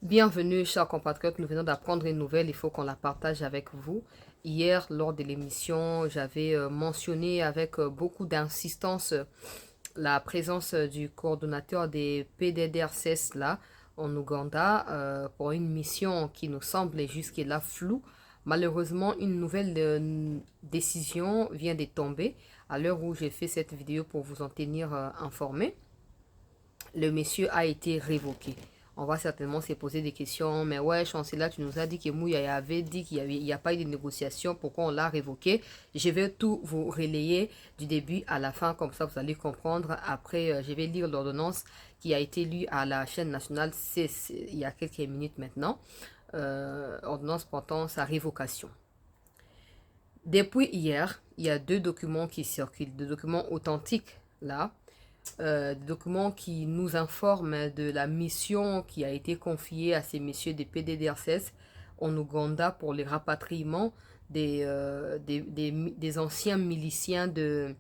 Bienvenue, chers compatriotes. Nous venons d'apprendre une nouvelle. Il faut qu'on la partage avec vous. Hier, lors de l'émission, j'avais mentionné avec beaucoup d'insistance la présence du coordonnateur des PDDRCS là, en Ouganda, pour une mission qui nous semblait jusque-là floue. Malheureusement, une nouvelle décision vient de tomber à l'heure où j'ai fait cette vidéo pour vous en tenir informé. Le monsieur a été révoqué. On va certainement se poser des questions. Mais ouais, chancelier, tu nous as dit que Mouya avait dit qu'il n'y a pas eu de négociation. Pourquoi on l'a révoqué? Je vais tout vous relayer du début à la fin. Comme ça, vous allez comprendre. Après, je vais lire l'ordonnance qui a été lue à la chaîne nationale il y a quelques minutes maintenant. Ordonnance portant sa révocation. Depuis hier, il y a deux documents qui circulent. Deux documents authentiques là. Des documents qui nous informent de la mission qui a été confiée à ces messieurs des PDDRCS en Ouganda pour le rapatriement des anciens miliciens de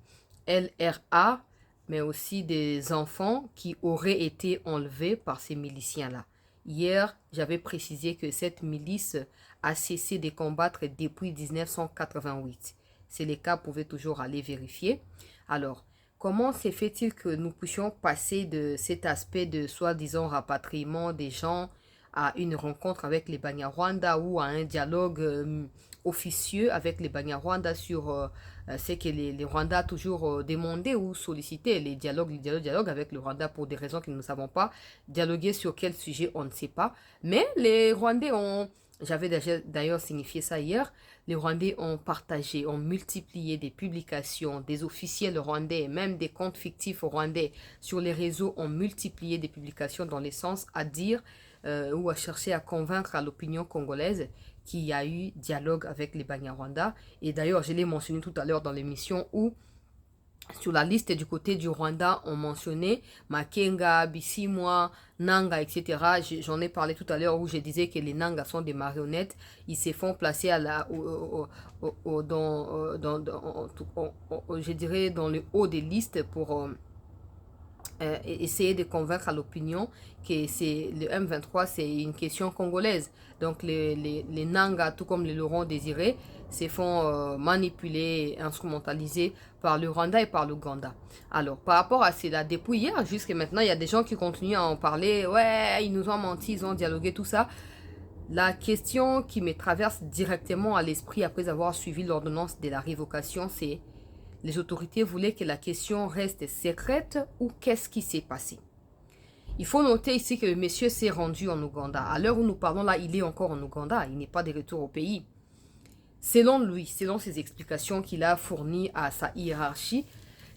LRA, mais aussi des enfants qui auraient été enlevés par ces miliciens-là. Hier, j'avais précisé que cette milice a cessé de combattre depuis 1988. C'est le cas, vous pouvez toujours aller vérifier. Alors, comment se fait-il que nous puissions passer de cet aspect de soi-disant rapatriement des gens à une rencontre avec les Banyarwanda ou à un dialogue officieux avec les Banyarwanda sur ce que les Rwandais ont toujours demandé ou sollicité, les dialogues avec le Rwanda pour des raisons que nous ne savons pas, dialoguer sur quel sujet on ne sait pas. Mais les Rwandais ont... J'avais d'ailleurs signifié ça hier. Les Rwandais ont partagé, ont multiplié des publications, des officiels rwandais, même des comptes fictifs rwandais sur les réseaux ont multiplié des publications dans le sens à dire ou à chercher à convaincre à l'opinion congolaise qu'il y a eu dialogue avec les Banyarwanda. Et d'ailleurs, je l'ai mentionné tout à l'heure dans l'émission où sur la liste du côté du Rwanda, on mentionnait Makenga, Bisimwa, Nanga, etc. J'en ai parlé tout à l'heure où je disais que les Nanga sont des marionnettes. Ils se font placer à la, je dirais dans le haut des listes pour essayer de convaincre à l'opinion que c'est le M23, c'est une question congolaise. Donc les Nanga, tout comme les Laurent Désiré, se font manipuler, instrumentaliser par le Rwanda et par l'Ouganda. Alors, par rapport à cela, depuis hier jusqu'à maintenant, il y a des gens qui continuent à en parler. Ouais, ils nous ont menti, ils ont dialogué, tout ça. La question qui me traverse directement à l'esprit après avoir suivi l'ordonnance de la révocation, c'est: les autorités voulaient que la question reste secrète ou qu'est-ce qui s'est passé? Il faut noter ici que le monsieur s'est rendu en Ouganda. À l'heure où nous parlons là, il est encore en Ouganda. Il n'est pas de retour au pays. Selon lui, selon ses explications qu'il a fournies à sa hiérarchie,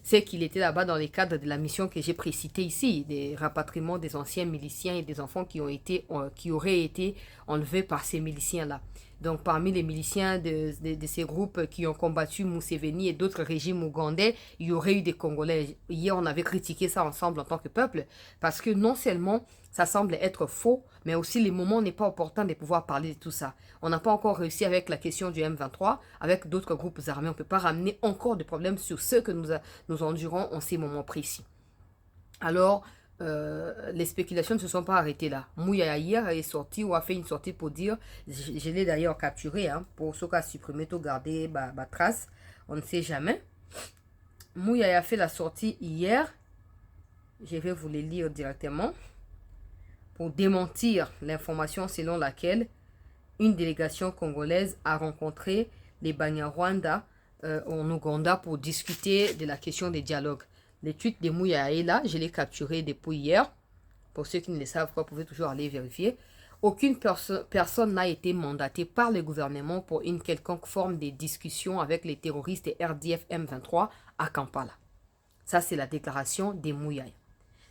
c'est qu'il était là-bas dans le cadre de la mission que j'ai précitée ici, des rapatriements des anciens miliciens et des enfants qui auraient été enlevés par ces miliciens-là. Donc parmi les miliciens de ces groupes qui ont combattu Museveni et d'autres régimes ougandais, il y aurait eu des Congolais. Hier, on avait critiqué ça ensemble en tant que peuple, parce que non seulement ça semble être faux, mais aussi le moment n'est pas opportun de pouvoir parler de tout ça. On n'a pas encore réussi avec la question du M23, avec d'autres groupes armés. On ne peut pas ramener encore de problèmes sur ce que nous endurons en ces moments précis. Alors, les spéculations ne se sont pas arrêtées là. Mouya hier est sorti ou a fait une sortie pour dire, je l'ai d'ailleurs capturé, hein, pour ceux qui ont supprimé, tout garder ma trace, on ne sait jamais. Mouya a fait la sortie hier, je vais vous les lire directement, pour démentir l'information selon laquelle une délégation congolaise a rencontré les Banyarwanda en Ouganda pour discuter de la question des dialogues. Le tweet de Mouya est là, je l'ai capturé depuis hier. Pour ceux qui ne le savent pas, vous pouvez toujours aller vérifier. Aucune personne n'a été mandatée par le gouvernement pour une quelconque forme de discussion avec les terroristes et RDF M23 à Kampala. Ça, c'est la déclaration de Mouya.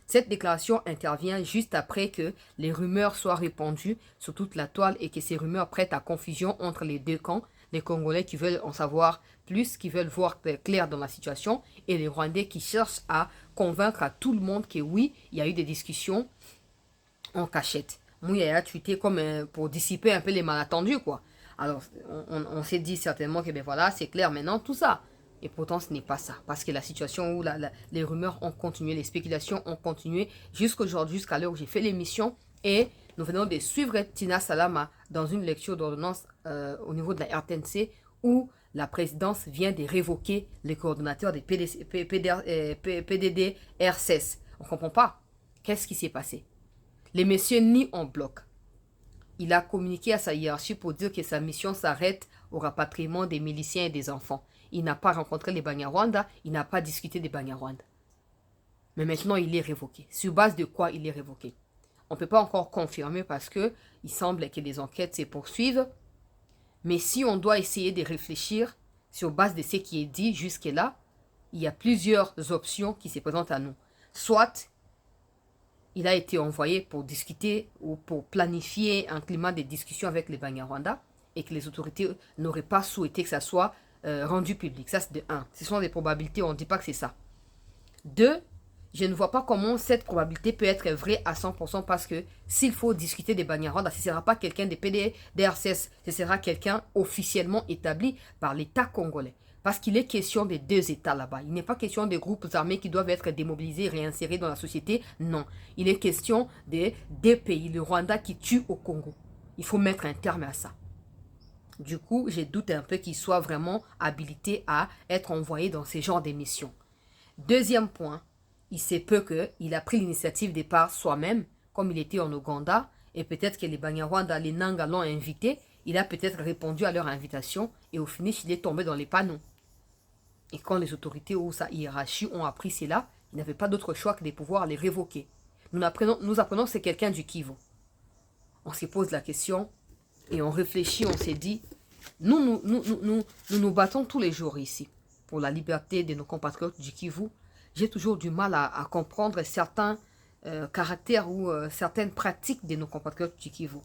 Cette déclaration intervient juste après que les rumeurs soient répandues sur toute la toile et que ces rumeurs prêtent à confusion entre les deux camps, les Congolais qui veulent en savoir plus, qui veulent voir clair dans la situation, et les Rwandais qui cherchent à convaincre à tout le monde que oui, il y a eu des discussions en cachette. Mouya a tweeté comme pour dissiper un peu les malentendus, quoi. Alors, on s'est dit certainement que ben voilà, c'est clair maintenant, tout ça. Et pourtant, ce n'est pas ça. Parce que la situation où les rumeurs ont continué, les spéculations ont continué jusqu'aujourd'hui, jusqu'à l'heure où j'ai fait l'émission. Et Nous venons de suivre Tina Salama dans une lecture d'ordonnance au niveau de la RTNC où la présidence vient de révoquer les coordonnateurs des PDD RCS. On ne comprend pas. Qu'est-ce qui s'est passé? Les messieurs nient en bloc. Il a communiqué à sa hiérarchie pour dire que sa mission s'arrête au rapatriement des miliciens et des enfants. Il n'a pas rencontré les Banyarwanda, il n'a pas discuté des Banyarwanda. Mais maintenant, il est révoqué. Sur base de quoi il est révoqué? On ne peut pas encore confirmer parce que il semble que les enquêtes se poursuivent. Mais si on doit essayer de réfléchir sur base de ce qui est dit jusque-là, il y a plusieurs options qui se présentent à nous. Soit il a été envoyé pour discuter ou pour planifier un climat de discussion avec les Banyarwanda et que les autorités n'auraient pas souhaité que ça soit rendu public. Ça, c'est de 1. Ce sont des probabilités, on ne dit pas que c'est ça. 2, je ne vois pas comment cette probabilité peut être vraie à 100% parce que s'il faut discuter des Banyarwanda, ce ne sera pas quelqu'un des PDDRCS, ce sera quelqu'un officiellement établi par l'État congolais. Parce qu'il est question des 2 États là-bas. Il n'est pas question des groupes armés qui doivent être démobilisés, réinsérés dans la société. Non. Il est question des 2 pays, le Rwanda qui tue au Congo. Il faut mettre un terme à ça. Du coup, je doute un peu qu'il soit vraiment habilité à être envoyé dans ce genre d'émissions. Deuxième point, il se peut qu'il a pris l'initiative de par soi-même, comme il était en Ouganda, et peut-être que les Banyarwanda, les Nanga l'ont invité. Il a peut-être répondu à leur invitation et au finish, il est tombé dans les panneaux. Et quand les autorités ou sa hiérarchie ont appris cela, ils n'avaient pas d'autre choix que de pouvoir les révoquer. Nous apprenons que c'est quelqu'un du Kivu. On se pose la question et on réfléchit, on s'est dit, nous battons tous les jours ici pour la liberté de nos compatriotes du Kivu. J'ai toujours du mal à comprendre certains caractères ou certaines pratiques de nos compatriotes du Kivu.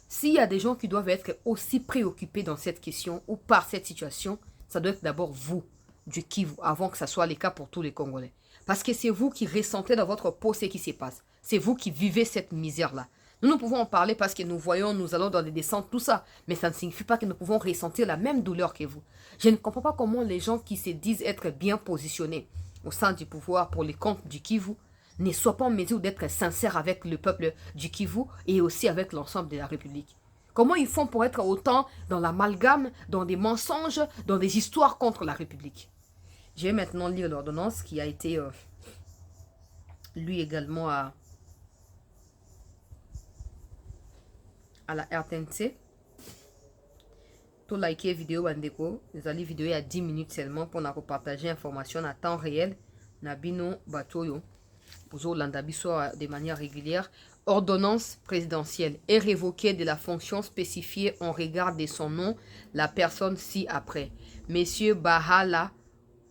S'il y a des gens qui doivent être aussi préoccupés dans cette question ou par cette situation, ça doit être d'abord vous, du Kivu, avant que ça soit le cas pour tous les Congolais. Parce que c'est vous qui ressentez dans votre peau ce qui se passe. C'est vous qui vivez cette misère-là. Nous pouvons en parler parce que nous voyons, nous allons dans des descentes, tout ça. Mais ça ne signifie pas que nous pouvons ressentir la même douleur que vous. Je ne comprends pas comment les gens qui se disent être bien positionnés au sein du pouvoir pour les comptes du Kivu ne soient pas en mesure d'être sincères avec le peuple du Kivu et aussi avec l'ensemble de la République. Comment ils font pour être autant dans l'amalgame, dans des mensonges, dans des histoires contre la République? Je vais maintenant lire l'ordonnance qui a été lue également à la RTNC. Tout liker vidéo bandeko. Vous allez vidéo à 10 minutes seulement pour nous partager information à temps réel. Nabino Batoyo. Pour l'andabiso de manière régulière. Ordonnance présidentielle est révoquée de la fonction spécifiée en regard de son nom, la personne ci-après. Messieurs Bahala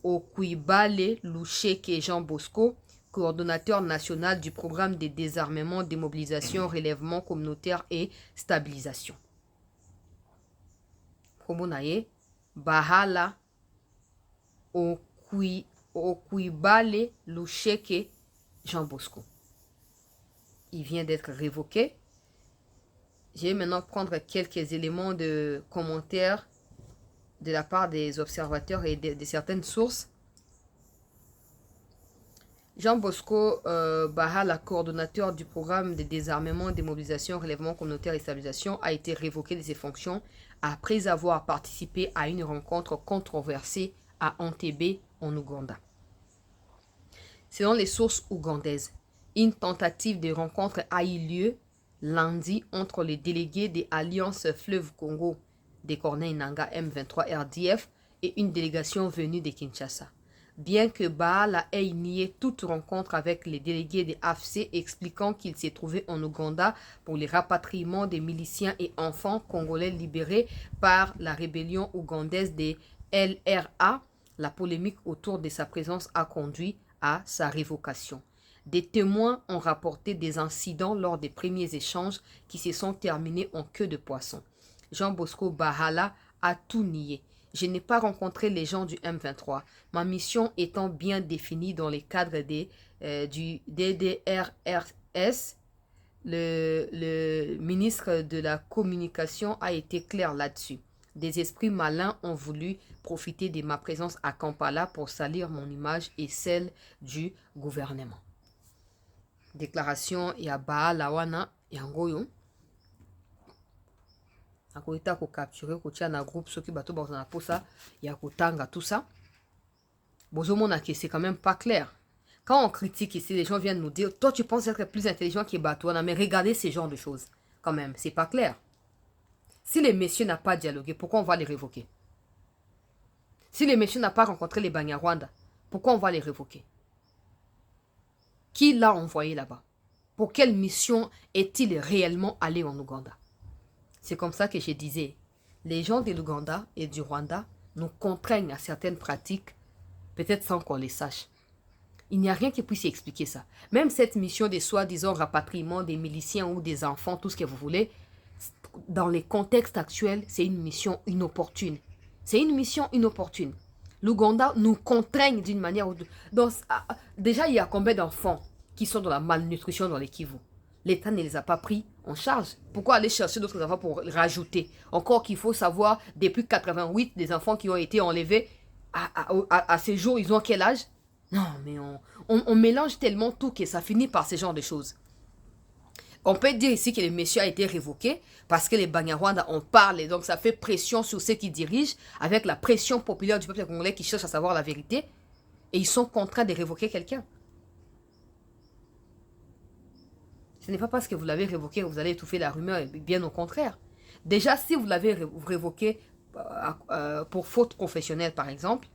Okuibale Loucheke Jean Bosco, coordonnateur national du programme de désarmement, démobilisation, relèvement communautaire et stabilisation. Komonaye, Bahala Okuibale Loucheke Jean Bosco. Il vient d'être révoqué. Je vais maintenant prendre quelques éléments de commentaires de la part des observateurs et de certaines sources. Jean Bosco Bahala, coordonnateur du programme de désarmement, démobilisation, relèvement communautaire et stabilisation, a été révoqué de ses fonctions après avoir participé à une rencontre controversée à Entebbe, en Ouganda. Selon les sources ougandaises, une tentative de rencontre a eu lieu lundi entre les délégués des Alliances Fleuve Congo des Corneilles Nanga M23 RDF et une délégation venue de Kinshasa. Bien que Bahala ait nié toute rencontre avec les délégués des AFC expliquant qu'il s'est trouvé en Ouganda pour les rapatriements des miliciens et enfants congolais libérés par la rébellion ougandaise des LRA, la polémique autour de sa présence a conduit à sa révocation. Des témoins ont rapporté des incidents lors des premiers échanges qui se sont terminés en queue de poisson. Jean Bosco Bahala a tout nié. Je n'ai pas rencontré les gens du M23. Ma mission étant bien définie dans les cadres du DDRRS, le ministre de la Communication a été clair là-dessus. Des esprits malins ont voulu profiter de ma présence à Kampala pour salir mon image et celle du gouvernement. Déclaration ya Bahala wana yangoyo akoita ko capturer ko tia na groupe ceux qui bateau dans la posa ya ko tanga tout ça. Bozomona que c'est quand même pas clair. Quand on critique ici, les gens viennent nous dire toi tu penses être plus intelligent que Batouana, mais regardez ces genres de choses quand même, c'est pas clair. Si les messieurs n'ont pas dialogué, pourquoi on va les révoquer? Si les messieurs n'ont pas rencontré les Banyarwanda, pourquoi on va les révoquer? Qui l'a envoyé là-bas? Pour quelle mission est-il réellement allé en Ouganda? C'est comme ça que je disais, les gens de l'Ouganda et du Rwanda nous contraignent à certaines pratiques, peut-être sans qu'on les sache. Il n'y a rien qui puisse expliquer ça. Même cette mission de soi-disant rapatriement des miliciens ou des enfants, tout ce que vous voulez, dans les contextes actuels, c'est une mission inopportune. C'est une mission inopportune. L'Ouganda nous contraigne d'une manière ou d'une autre. Déjà, il y a combien d'enfants qui sont dans la malnutrition dans les Kivu? L'État ne les a pas pris en charge. Pourquoi aller chercher d'autres enfants pour rajouter? Encore qu'il faut savoir, depuis 88, des enfants qui ont été enlevés, à ces jours, ils ont quel âge? Non, mais on mélange tellement tout que ça finit par ce genre de choses. On peut dire ici que le monsieur a été révoqué parce que les Banyarwanda en parlent. Donc ça fait pression sur ceux qui dirigent avec la pression populaire du peuple congolais qui cherche à savoir la vérité. Et ils sont contraints de révoquer quelqu'un. Ce n'est pas parce que vous l'avez révoqué que vous allez étouffer la rumeur, bien au contraire. Déjà, si vous l'avez révoqué pour faute professionnelle, par exemple,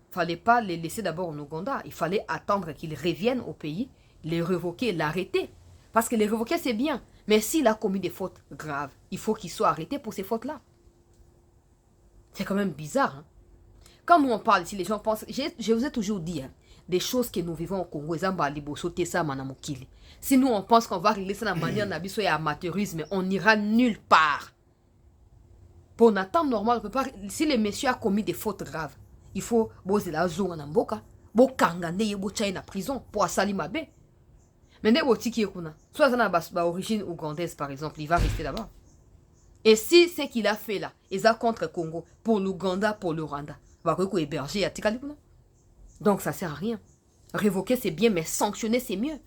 il ne fallait pas les laisser d'abord en Ouganda. Il fallait attendre qu'ils reviennent au pays, les révoquer, l'arrêter. Parce que les révoquer, c'est bien. Mais s'il a commis des fautes graves, il faut qu'il soit arrêté pour ces fautes-là. C'est quand même bizarre. Hein? Quand nous on parle ici, les gens pensent... Je vous ai toujours dit, hein, des choses que nous vivons au Congo, si nous on pense qu'on va régler ça de manière d'abisso et amateurisme, on n'ira nulle part. Pour un temps normal, on peut pas... Si le monsieur a commis des fautes graves, il faut poser la zone en boka, bo kangane ye bo chai na prison pour asali mabe. Mais dès que tu soit ça origine ougandaise par exemple, il va rester là-bas. Et si ce qu'il a fait là, il a contre Congo, pour l'Ouganda, pour le Rwanda, va héberger à Tikalipuna. Donc ça sert à rien. Révoquer c'est bien, mais sanctionner c'est mieux.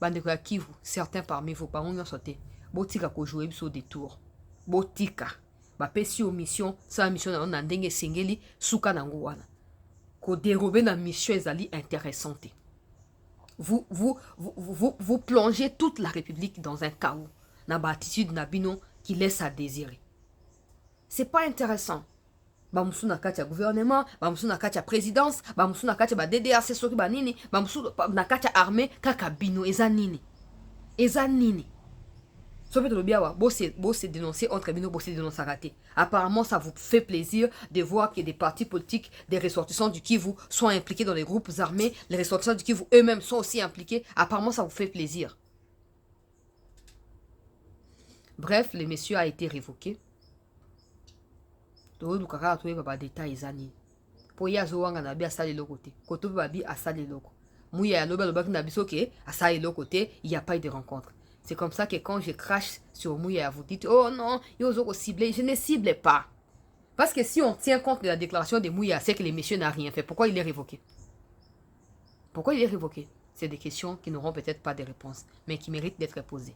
Bandeko ya Kivu, certains parmi vous, par exemple, sauté. Botika ko jouer sur des tours. Botika. Ba pesi o mission, sa mission na ndenge singeli suka nango wana. Ko dérober na mission ezali intéressante. Vous plongez toute la République dans un chaos. Na ba attitude na bino qui laisse à désirer. C'est pas intéressant. Bamusu na kati ya gouvernement, bamusu na kati ya présidence, bamusu na kati ya ba DDRC soki ba nini, bamusu na kati ya armée kaka bino eza nini. Eza nini. Bosse dénoncer entre bino, bosse dénoncer raté. Apparemment, ça vous fait plaisir de voir que des partis politiques, des ressortissants du Kivu sont impliqués dans les groupes armés. Les ressortissants du Kivu eux-mêmes sont aussi impliqués. Apparemment, ça vous fait plaisir. Bref, le monsieur a été révoqué. Pour y zoanga na bi asali lokote. Koto babi asali loko. Mouya ya loba lobaki na biso ke asali lokote, il n'y a pas eu de rencontre. C'est comme ça que quand je crache sur Mouya, vous dites oh non, ils ont ciblé. Je ne cible pas. Parce que si on tient compte de la déclaration de Mouya, c'est que les messieurs n'ont rien fait. Pourquoi il est révoqué? Pourquoi il est révoqué? C'est des questions qui n'auront peut-être pas de réponses, mais qui méritent d'être posées.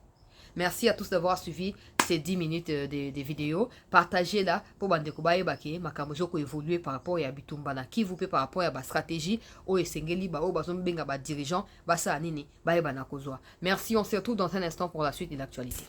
Merci à tous d'avoir suivi ces 10 minutes de vidéo. Partagez-la pour Bandeko Bayebake, Makamojoko évoluer par rapport à Bitumbana, qui vous peut par rapport à la stratégie, au Esengeli, Bao, Bazon Benga, dirigeant, Basa Anini, Bayebana Kozwa. Merci, on se retrouve dans un instant pour la suite de l'actualité.